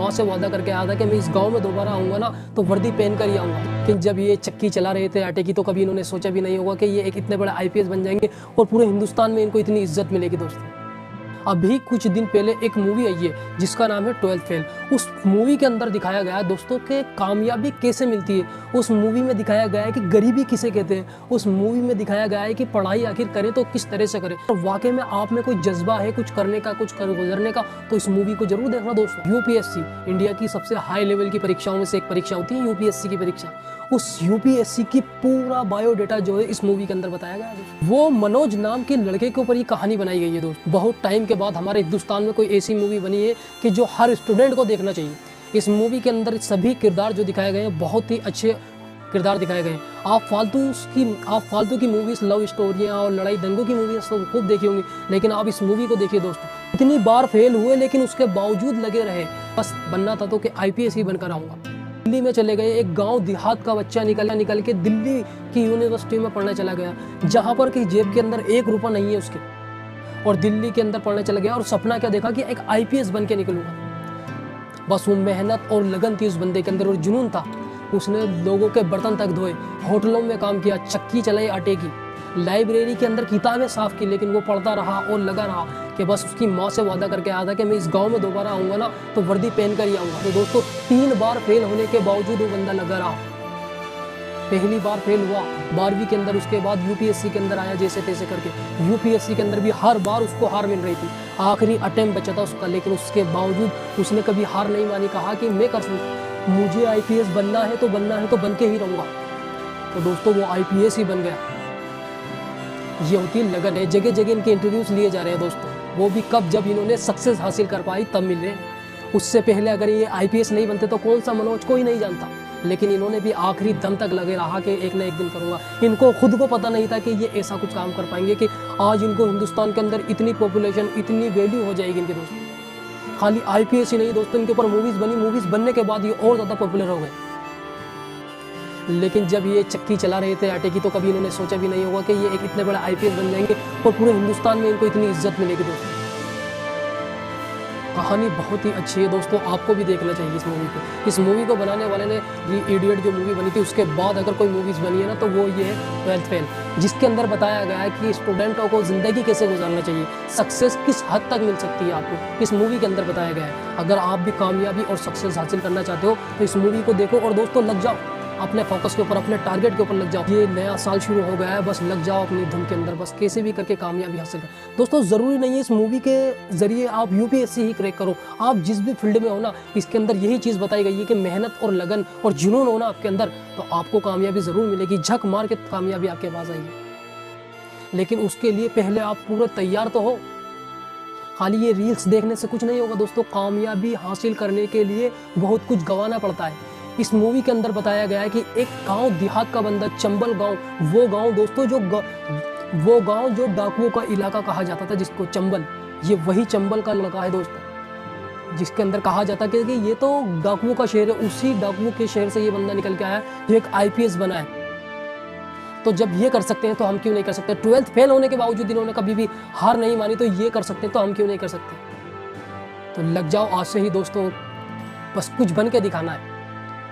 माँ से वादा करके आया था कि मैं इस गांव में दोबारा आऊँगा ना तो वर्दी पहन कर ही आऊँगा। लेकिन जब ये चक्की चला रहे थे आटे की तो कभी इन्होंने सोचा भी नहीं होगा कि ये एक इतने बड़े आईपीएस बन जाएंगे और पूरे हिंदुस्तान में इनको इतनी इज्जत मिलेगी। दोस्तों अभी कुछ दिन पहले एक मूवी आई है जिसका नाम है 12th फेल। उस मूवी के अंदर दिखाया गया है दोस्तों कि कामयाबी कैसे मिलती है। उस मूवी में दिखाया गया है कि गरीबी किसे कहते हैं। उस मूवी में दिखाया गया है कि पढ़ाई आखिर करें तो किस तरह से करें। और वाकई में आप में कोई जज्बा है कुछ करने का, कुछ कर गुजरने का, तो इस मूवी को जरूर देखना दोस्तों। यूपीएससी इंडिया की सबसे हाई लेवल की परीक्षाओं में से एक परीक्षा होती है यूपीएससी की परीक्षा। उस यूपीएससी की पूरा बायोडेटा जो है इस मूवी के अंदर बताया गया है। वो मनोज नाम के लड़के के ऊपर ये कहानी बनाई गई है दोस्तों। बहुत टाइम के बाद हमारे हिंदुस्तान में कोई ऐसी मूवी बनी है कि जो हर स्टूडेंट को देखना चाहिए। इस मूवी के अंदर सभी किरदार जो दिखाए गए हैं बहुत ही अच्छे किरदार दिखाए गए हैं। आप फालतू की मूवीज, लव स्टोरियाँ और लड़ाई दंगों की मूवीज तो खूब देखी होंगी, लेकिन आप इस मूवी को देखिए दोस्तों। इतनी बार फेल हुए लेकिन उसके बावजूद लगे रहे, बस बनना था तो कि आईपीएस ही बनकर आऊँगा। दिल्ली में चले गए, एक गांव देहात का बच्चा निकल के दिल्ली की यूनिवर्सिटी में पढ़ने चला गया, जहां पर कि जेब के अंदर 1 रुपया नहीं है उसके, और दिल्ली के अंदर पढ़ने चला गया। और सपना क्या देखा कि एक आईपीएस बन के निकलूंगा। बस वो मेहनत और लगन थी उस बंदे के अंदर और जुनून था। उसने लोगों के बर्तन तक धोए, होटलों में काम किया, चक्की चलाई आटे की, लाइब्रेरी के अंदर किताबें साफ की, लेकिन वो पढ़ता रहा और लगा रहा कि बस उसकी माँ से वादा करके आया था कि मैं इस गांव में दोबारा आऊँगा ना तो वर्दी पहन कर ही आऊँगा। तो दोस्तों 3 बार फेल होने के बावजूद वो बंदा लगा रहा। पहली बार फेल हुआ 12वीं के अंदर, उसके बाद यूपीएससी के अंदर आया जैसे तैसे करके। यूपीएससी के अंदर भी हर बार उसको हार मिल रही थी, आखिरी अटेम्प्ट बचा था उसका, लेकिन उसके बावजूद उसने कभी हार नहीं मानी। कहा कि मैं कर सकूँ, मुझे आईपीएस बनना है तो बन के ही रहूँगा। तो दोस्तों वो आईपीएस ही बन गया। ये होती है लगन है। जगह जगह इनके इंटरव्यूज लिए जा रहे हैं दोस्तों, वो भी कब, जब इन्होंने सक्सेस हासिल कर पाई तब मिल रहे हैं। उससे पहले अगर ये आईपीएस नहीं बनते तो कौन सा मनोज, कोई नहीं जानता। लेकिन इन्होंने भी आखिरी दम तक लगे रहा कि एक ना एक दिन करूंगा। इनको खुद को पता नहीं था कि ये ऐसा कुछ काम कर पाएंगे कि आज इनको हिंदुस्तान के अंदर इतनी पॉपुलेशन, इतनी वैल्यू हो जाएगी इनके दोस्तों। खाली आईपीएस ही नहीं दोस्तों, इनके ऊपर मूवीज बनी, मूवीज बनने के बाद ये और ज़्यादा पॉपुलर हो गए। लेकिन जब ये चक्की चला रहे थे आटे की तो कभी इन्होंने सोचा भी नहीं होगा कि ये एक इतने बड़े आईपीएस बन जाएंगे और पूरे हिंदुस्तान में इनको इतनी इज्जत मिलेगी। दोस्तों कहानी बहुत ही अच्छी है दोस्तों, आपको भी देखना चाहिए इस मूवी को। इस मूवी को बनाने वाले ने इडियट जो मूवी बनी थी उसके बाद अगर कोई मूवीज़ बनी है ना तो वो ये है 12th फेल, जिसके अंदर बताया गया है कि स्टूडेंटों को ज़िंदगी कैसे गुजारना चाहिए, सक्सेस किस हद तक मिल सकती है आपको, इस मूवी के अंदर बताया गया है। अगर आप भी कामयाबी और सक्सेस हासिल करना चाहते हो तो इस मूवी को देखो और दोस्तों लग जाओ अपने फोकस के ऊपर, अपने टारगेट के ऊपर लग जाओ। ये नया साल शुरू हो गया है, बस लग जाओ अपनी धुन के अंदर, बस कैसे भी करके कामयाबी हासिल कर। दोस्तों ज़रूरी नहीं है इस मूवी के ज़रिए आप यूपीएससी ही क्रैक करो, आप जिस भी फील्ड में हो ना, इसके अंदर यही चीज़ बताई गई है कि मेहनत और लगन और जुनून हो ना आपके अंदर तो आपको कामयाबी ज़रूर मिलेगी। झक मार के कामयाबी आपके पास आएगी, लेकिन उसके लिए पहले आप पूरे तैयार तो हो। खाली ये रील्स देखने से कुछ नहीं होगा दोस्तों, कामयाबी हासिल करने के लिए बहुत कुछ गंवाना पड़ता है। इस मूवी के अंदर बताया गया है कि एक गांव देहात का बंदा, चंबल गांव, वो गांव दोस्तों वो गांव जो डाकुओं का इलाका कहा जाता था जिसको चंबल, ये वही चंबल का लड़का है दोस्तों, जिसके अंदर कहा जाता है कि ये तो डाकुओं का शहर है। उसी डाकुओं के शहर से ये बंदा निकल के आया जो एक आईपीएस बना है। तो जब ये कर सकते हैं तो हम क्यों नहीं कर सकते। 12th फेल होने के बावजूद इन्होंने कभी भी हार नहीं मानी, तो ये कर सकते हैं तो हम क्यों नहीं कर सकते। तो लग जाओ आज से ही दोस्तों, बस कुछ बन के दिखाना है।